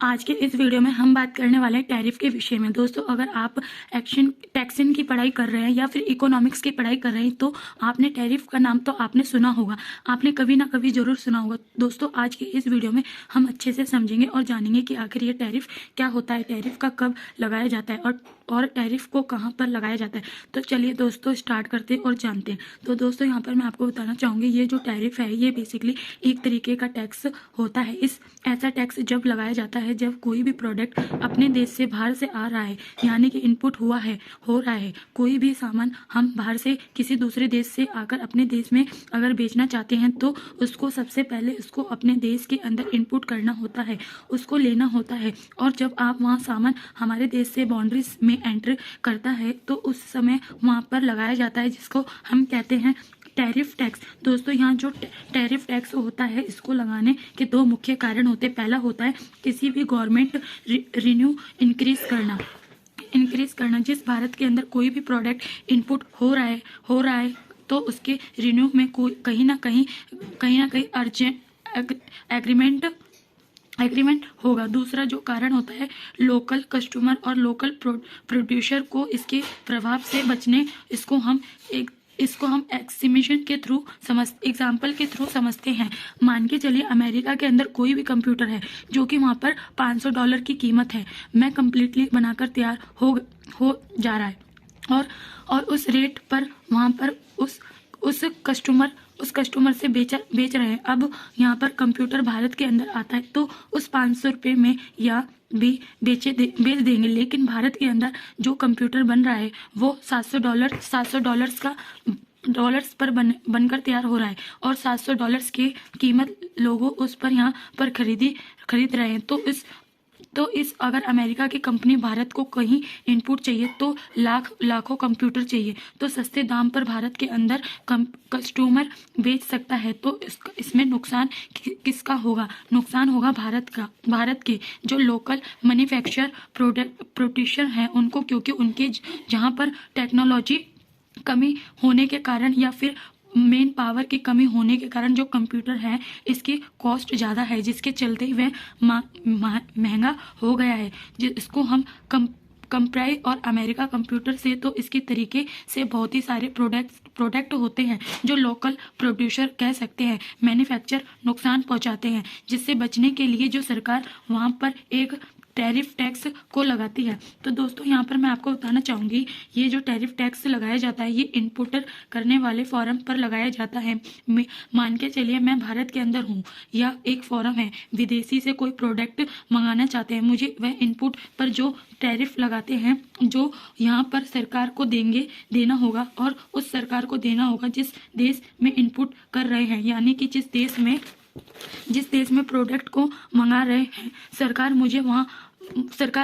आज के इस वीडियो में हम बात करने वाले हैं टैरिफ के विषय में। दोस्तों, अगर आप टैक्सेशन की पढ़ाई कर रहे हैं या फिर इकोनॉमिक्स की पढ़ाई कर रहे हैं तो आपने टैरिफ का नाम तो आपने सुना होगा, आपने कभी ना कभी जरूर सुना होगा। दोस्तों, आज के इस वीडियो में हम अच्छे से समझेंगे और जानेंगे कि आखिर ये टैरिफ क्या होता है, टैरिफ का कब लगाया जाता है और टैरिफ को कहाँ पर लगाया जाता है। तो चलिए दोस्तों स्टार्ट करते हैं और जानते हैं। तो दोस्तों, यहाँ पर मैं आपको बताना चाहूँगी, ये जो टैरिफ है ये बेसिकली एक तरीके का टैक्स होता है। ऐसा टैक्स जब लगाया जाता है जब कोई भी प्रोडक्ट अपने देश से बाहर से आ रहा है, यानी कि इनपुट हो रहा है। कोई भी सामान हम बाहर से किसी दूसरे देश से आकर अपने देश में अगर बेचना चाहते हैं तो उसको सबसे पहले उसको अपने देश के अंदर इनपुट करना होता है, उसको लेना होता है। और जब आप वहाँ सामान हमारे देश से बाउंड्रीज में एंटर करता है तो उस समय वहाँ पर लगाया जाता है, जिसको हम कहते हैं टैरिफ टैक्स। दोस्तों, यहाँ जो टैरिफ टैक्स होता है इसको लगाने के दो मुख्य कारण होते हैं। पहला होता है किसी भी गवर्नमेंट रिन्यू इंक्रीज करना। जिस भारत के अंदर कोई भी प्रोडक्ट इनपुट हो रहा है तो उसके रिन्यू में कोई कहीं ना कहीं अर्जेंट एग्रीमेंट होगा। दूसरा जो कारण होता है लोकल कस्टमर और लोकल प्रोड्यूसर को इसके प्रभाव से बचने, इसको हम एग्जाम्पल के थ्रू समझते हैं। मान के चलिए अमेरिका के अंदर कोई भी कंप्यूटर है जो कि वहाँ पर $500 की कीमत है, मैं कम्प्लीटली बनाकर तैयार हो जा रहा है और उस रेट पर वहाँ पर उस कस्टमर से बेच रहे हैं। अब यहाँ पर कंप्यूटर भारत के अंदर आता है तो उस $500 में या भी बेच देंगे, लेकिन भारत के अंदर जो कंप्यूटर बन रहा है वो $700 पर बनकर तैयार हो रहा है और $700 की कीमत लोगों उस पर यहाँ पर खरीद रहे हैं। तो इस अगर अमेरिका की कंपनी भारत को कहीं इनपुट चाहिए तो लाखों कंप्यूटर चाहिए, तो सस्ते दाम पर भारत के अंदर कस्टमर बेच सकता है। तो इसमें नुकसान किसका होगा? नुकसान होगा भारत के जो लोकल मैन्युफैक्चरर प्रोड्यूसर हैं उनको, क्योंकि उनके जहाँ पर टेक्नोलॉजी कमी होने के कारण या फिर मेन पावर की कमी होने के कारण जो कंप्यूटर है इसकी कॉस्ट ज़्यादा है, जिसके चलते वह महंगा हो गया है। जिसको हम कंप्राइज और अमेरिका कंप्यूटर से तो इसके तरीके से बहुत ही सारे प्रोडक्ट होते हैं जो लोकल प्रोड्यूसर कह सकते हैं मैन्युफैक्चर नुकसान पहुंचाते हैं, जिससे बचने के लिए जो सरकार वहां पर एक टैरिफ टैक्स को लगाती है। तो दोस्तों, यहाँ पर मैं आपको बताना चाहूँगी, ये जो टैरिफ टैक्स लगाया जाता है ये इनपुटर करने वाले फॉर्म पर लगाया जाता है। मान के चलिए मैं भारत के अंदर हूँ या एक फॉर्म है, विदेशी से कोई प्रोडक्ट मंगाना चाहते हैं, मुझे वह इनपुट पर जो टैरिफ लगाते हैं जो यहाँ पर सरकार को देना होगा और उस सरकार को देना होगा जिस देश में इनपुट कर रहे हैं, यानी कि जिस देश में प्रोडक्ट को मंगा रहे हैं सरकार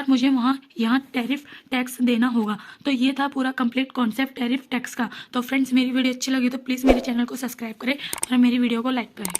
मुझे वहाँ यहाँ टैरिफ टैक्स देना होगा। तो ये था पूरा कंप्लीट कॉन्सेप्ट टैरिफ टैक्स का। तो फ्रेंड्स, मेरी वीडियो अच्छी लगी तो प्लीज़ मेरे चैनल को सब्सक्राइब करें और मेरी वीडियो को लाइक करें।